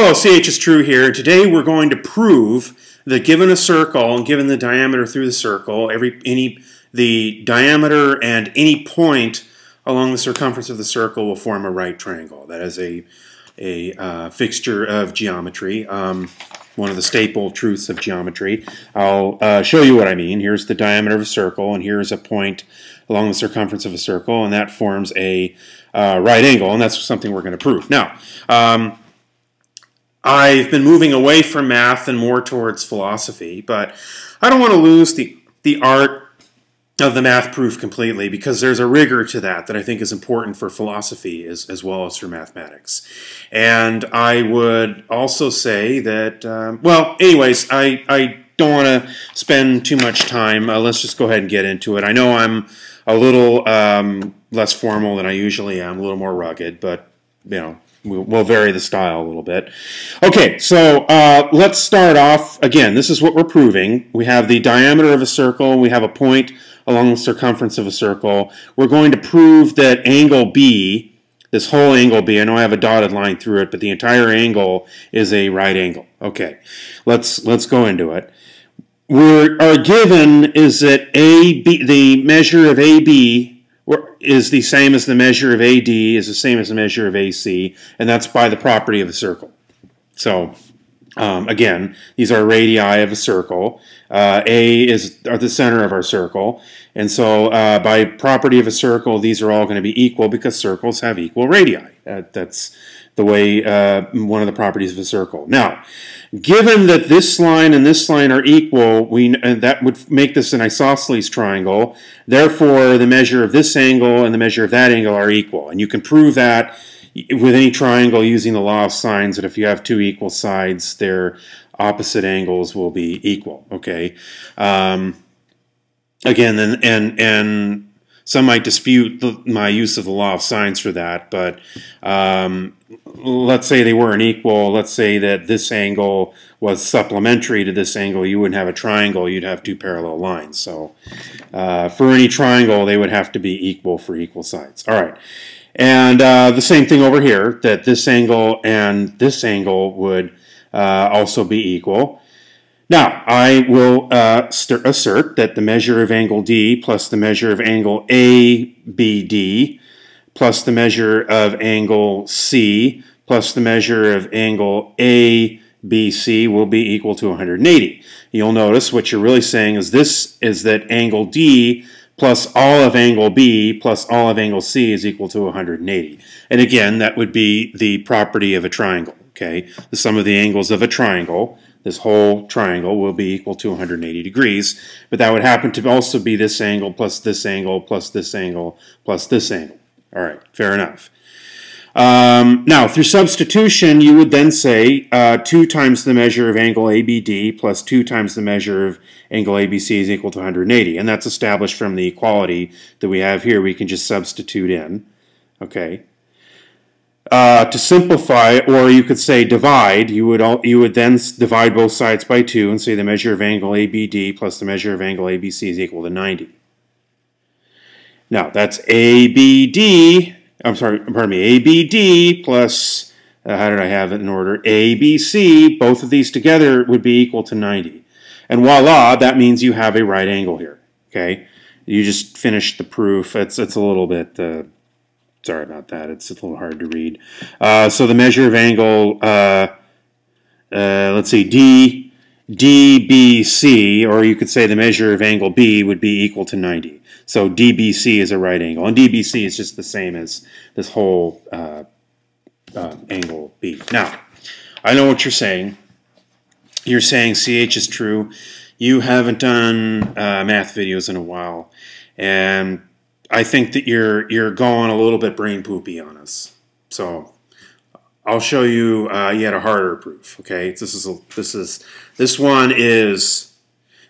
Hello, CHistrue here. Today we're going to prove that given a circle and given the diameter through the circle, the diameter and any point along the circumference of the circle will form a right triangle. That is a fixture of geometry, one of the staple truths of geometry. I'll show you what I mean. Here's the diameter of a circle, and here's a point along the circumference of a circle, and that forms a right angle, and that's something we're going to prove. Now, I've been moving away from math and more towards philosophy, but I don't want to lose the art of the math proof completely, because there's a rigor to that I think is important for philosophy as well as for mathematics. And I would also say that, well, anyways, I don't want to spend too much time. Let's just go ahead and get into it. I know I'm a little less formal than I usually am, a little more rugged, but, you know, we'll vary the style a little bit. Okay, so let's start off. Again, this is what we're proving. We have the diameter of a circle. We have a point along the circumference of a circle. We're going to prove that angle B, this whole angle B, I know I have a dotted line through it, but the entire angle is a right angle. Okay, let's go into it. Our given is that AB, the measure of AB is the same as the measure of AD, is the same as the measure of AC, and that's by the property of a circle. So, again, these are radii of a circle. A are the center of our circle, and so by property of a circle, these are all going to be equal because circles have equal radii. That's the way one of the properties of a circle. Now, given that this line and this line are equal, that would make this an isosceles triangle. Therefore, the measure of this angle and the measure of that angle are equal. And you can prove that with any triangle using the law of sines, that if you have two equal sides, their opposite angles will be equal. Okay. Again, and some might dispute my use of the law of sines for that, but let's say they weren't equal. Let's say that this angle was supplementary to this angle. You wouldn't have a triangle. You'd have two parallel lines. So for any triangle, they would have to be equal for equal sides. All right. And the same thing over here, that this angle and this angle would also be equal. Now, I will assert that the measure of angle D plus the measure of angle ABD plus the measure of angle C plus the measure of angle ABC will be equal to 180. You'll notice what you're really saying is that angle D plus all of angle B plus all of angle C is equal to 180. And again, that would be the property of a triangle. Okay, the sum of the angles of a triangle, this whole triangle, will be equal to 180 degrees, but that would happen to also be this angle plus this angle plus this angle plus this angle. All right, fair enough. Now, through substitution, you would then say 2 times the measure of angle ABD plus 2 times the measure of angle ABC is equal to 180, and that's established from the equality that we have here. We can just substitute in. Okay. To simplify, or you could say divide, you would then divide both sides by 2 and say the measure of angle ABD plus the measure of angle ABC is equal to 90. Now, that's ABD plus, how did I have it in order? ABC, both of these together would be equal to 90. And voila, that means you have a right angle here. Okay? You just finished the proof. It's a little bit... sorry about that. It's a little hard to read. So the measure of angle, let's see, DBC, or you could say the measure of angle B would be equal to 90. So DBC is a right angle, and DBC is just the same as this whole angle B. Now, I know what you're saying. You're saying CHistrue. You haven't done math videos in a while, and I think that you're going a little bit brain poopy on us. So I'll show you yet a harder proof. Okay, this one is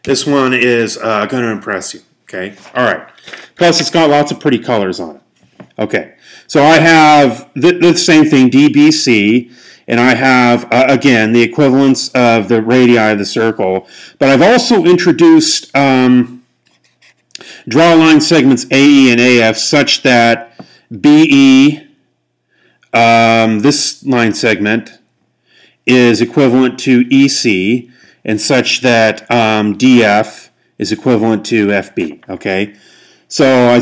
going to impress you. Okay, all right. Plus, it's got lots of pretty colors on it. Okay, so I have the same thing, DBC, and I have again the equivalence of the radii of the circle. But I've also introduced draw line segments AE and AF such that BE, this line segment, is equivalent to EC, and such that DF is equivalent to FB. Okay, so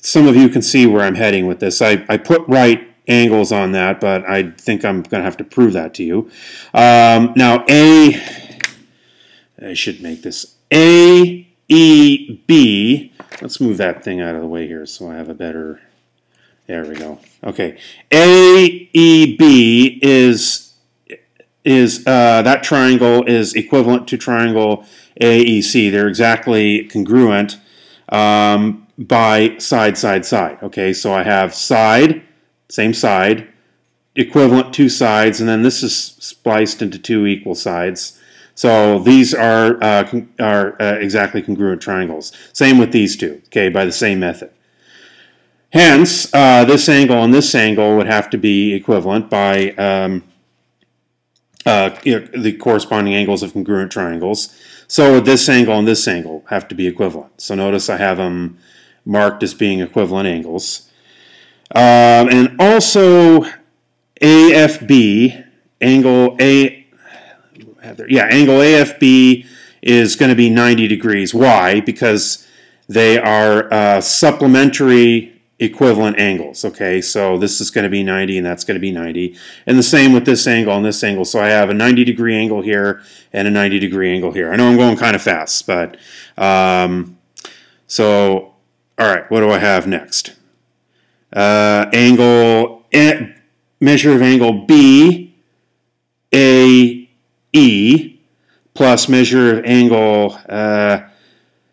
some of you can see where I'm heading with this. I put right angles on that, but I think I'm going to have to prove that to you. Now, I should make this AEB. Let's move that thing out of the way here so I have a better. There we go. Okay, AEB is that triangle is equivalent to triangle AEC. They're exactly congruent by side, side, side. Okay, so I have side, same side, equivalent two sides, and then this is spliced into two equal sides. So these are exactly congruent triangles. Same with these two. Okay, by the same method. Hence, this angle and this angle would have to be equivalent by the corresponding angles of congruent triangles. So this angle and this angle have to be equivalent. So notice I have them marked as being equivalent angles. And also AFB, angle AFB is going to be 90 degrees. Why? Because they are supplementary equivalent angles. Okay, so this is going to be 90 and that's going to be 90. And the same with this angle and this angle. So I have a 90-degree angle here and a 90-degree angle here. I know I'm going kind of fast, but so all right, what do I have next? Measure of angle BAE plus measure of angle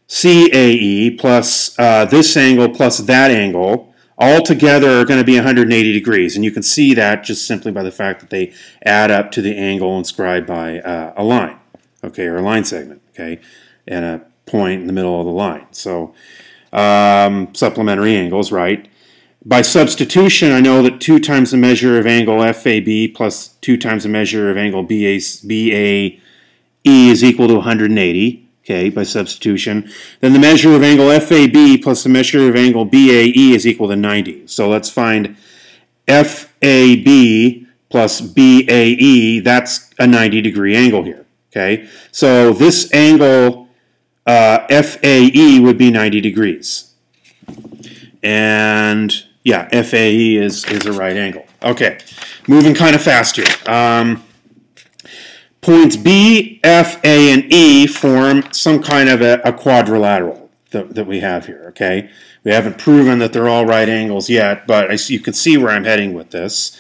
CAE plus this angle plus that angle, all together are going to be 180 degrees. And you can see that just simply by the fact that they add up to the angle inscribed by a line, okay, or a line segment, okay, and a point in the middle of the line. So supplementary angles, right? By substitution, I know that 2 times the measure of angle FAB plus 2 times the measure of angle BAE is equal to 180. Okay, by substitution. Then the measure of angle FAB plus the measure of angle BAE is equal to 90. So let's find FAB plus BAE. That's a 90-degree angle here. Okay, so this angle FAE would be 90 degrees. And yeah, FAE is a right angle. Okay, moving kind of fast here. Points B, F, A, and E form some kind of a quadrilateral that we have here, okay? We haven't proven that they're all right angles yet, but you can see where I'm heading with this.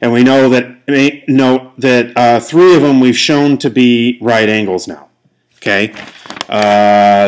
And we know that, note that 3 of them we've shown to be right angles now, okay?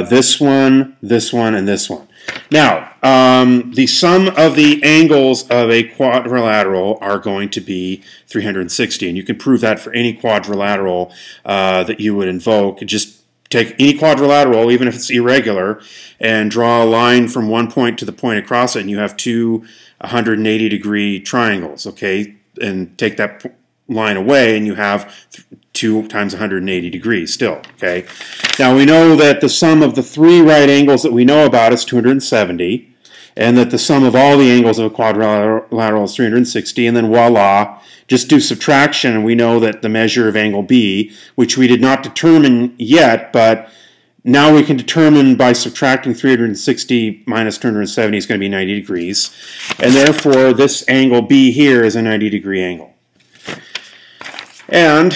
This one, and this one. Now, the sum of the angles of a quadrilateral are going to be 360, and you can prove that for any quadrilateral that you would invoke. Just take any quadrilateral, even if it's irregular, and draw a line from one point to the point across it, and you have 2 180-degree triangles, okay? And take that line away, and you have 2 times 180 degrees still, okay? Now we know that the sum of the 3 right angles that we know about is 270, and that the sum of all the angles of a quadrilateral is 360, and then voila, just do subtraction, and we know that the measure of angle B, which we did not determine yet, but now we can determine by subtracting 360 minus 270 is going to be 90 degrees, and therefore this angle B here is a 90-degree angle. And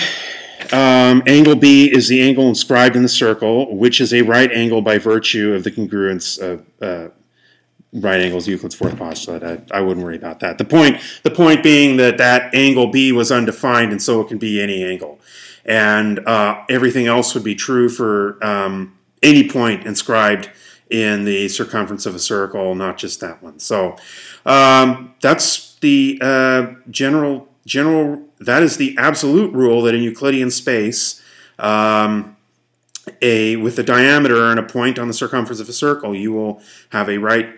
angle B is the angle inscribed in the circle, which is a right angle by virtue of the congruence of right angles, Euclid's fourth postulate. I wouldn't worry about that. The point being that that angle B was undefined, and so it can be any angle. And everything else would be true for any point inscribed in the circumference of a circle, not just that one. So that's the that is the absolute rule that in Euclidean space, with a diameter and a point on the circumference of a circle, you will have a right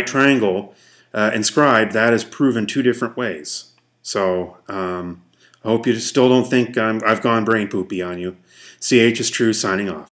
triangle inscribed. That is proven 2 different ways. So I hope you still don't think I've gone brain poopy on you. CHistrue signing off.